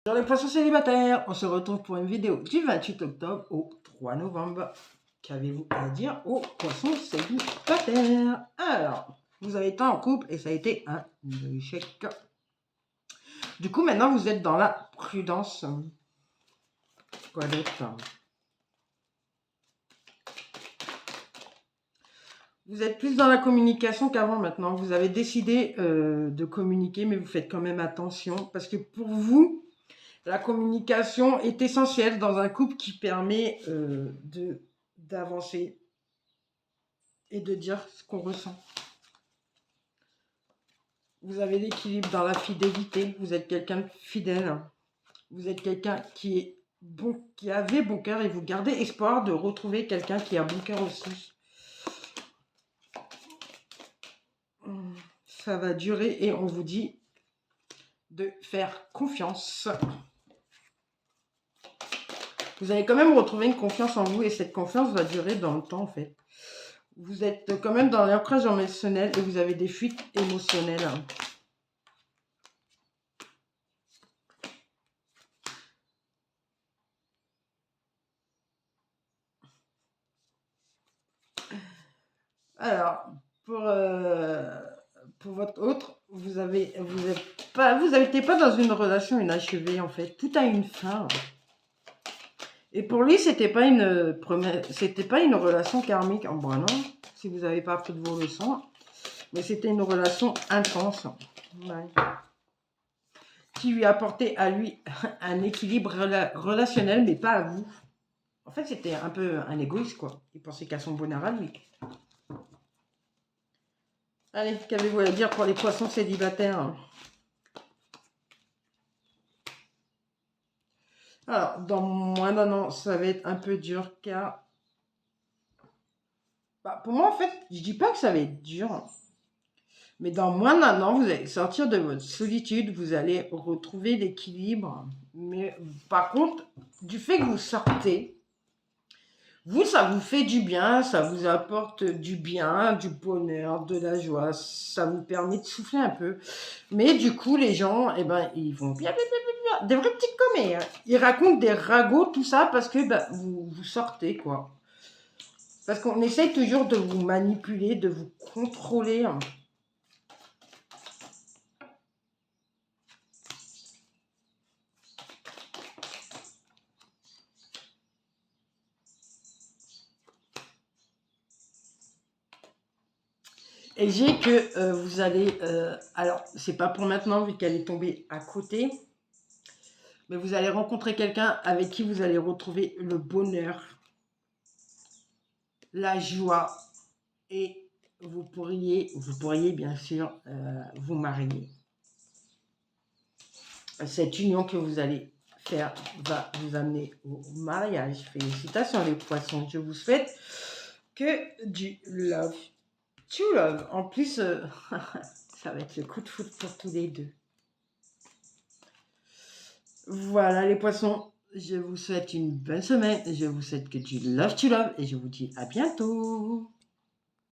Dans les poissons célibataires, on se retrouve pour une vidéo du 28 octobre au 3 novembre. Qu'avez-vous à dire aux poissons célibataires? Alors, vous avez été en couple et ça a été un échec. Du coup, maintenant, vous êtes dans la prudence. Quoi d'autre? Vous êtes plus dans la communication qu'avant maintenant. Vous avez décidé de communiquer, mais vous faites quand même attention parce que pour vous, la communication est essentielle dans un couple qui permet d'avancer et de dire ce qu'on ressent. Vous avez l'équilibre dans la fidélité. Vous êtes quelqu'un de fidèle. Vous êtes quelqu'un qui est bon, qui avait bon cœur et vous gardez espoir de retrouver quelqu'un qui a bon cœur aussi. Ça va durer et on vous dit de faire confiance. Vous allez quand même retrouver une confiance en vous et cette confiance va durer dans le temps en fait. Vous êtes quand même dans l'ancrage émotionnel et vous avez des fuites émotionnelles. Alors, pour votre autre, vous n'êtes pas dans une relation inachevée en fait. Tout a une fin. Et pour lui, c'était pas une relation karmique en bon, non, si vous n'avez pas appris de vos leçons, mais c'était une relation intense, ouais, qui lui apportait à lui un équilibre relationnel, mais pas à vous. En fait, c'était un peu un égoïste, quoi. Il pensait qu'à son bonheur à lui. Allez, qu'avez-vous à dire pour les poissons célibataires? Alors, dans moins d'un an, ça va être un peu dur, car... pour moi, en fait, je dis pas que ça va être dur. Mais dans moins d'un an, vous allez sortir de votre solitude, vous allez retrouver l'équilibre. Mais par contre, du fait que vous sortez, vous, ça vous fait du bien, ça vous apporte du bien, du bonheur, de la joie, ça vous permet de souffler un peu. Mais du coup, les gens, eh ben, ils vont bien, des vrais petits commets. Hein. Ils racontent des ragots, tout ça, parce que vous sortez, quoi. Parce qu'on essaye toujours de vous manipuler, de vous contrôler. Hein. Et j'ai que vous allez... alors, c'est pas pour maintenant, vu qu'elle est tombée à côté. Mais vous allez rencontrer quelqu'un avec qui vous allez retrouver le bonheur, la joie. Et vous pourriez bien sûr vous marier. Cette union que vous allez faire va vous amener au mariage. Félicitations les poissons. Je vous souhaite que du love. To love. En plus, ça va être le coup de foudre pour tous les deux. Voilà les poissons. Je vous souhaite une bonne semaine. Je vous souhaite que du love to love. Et je vous dis à bientôt.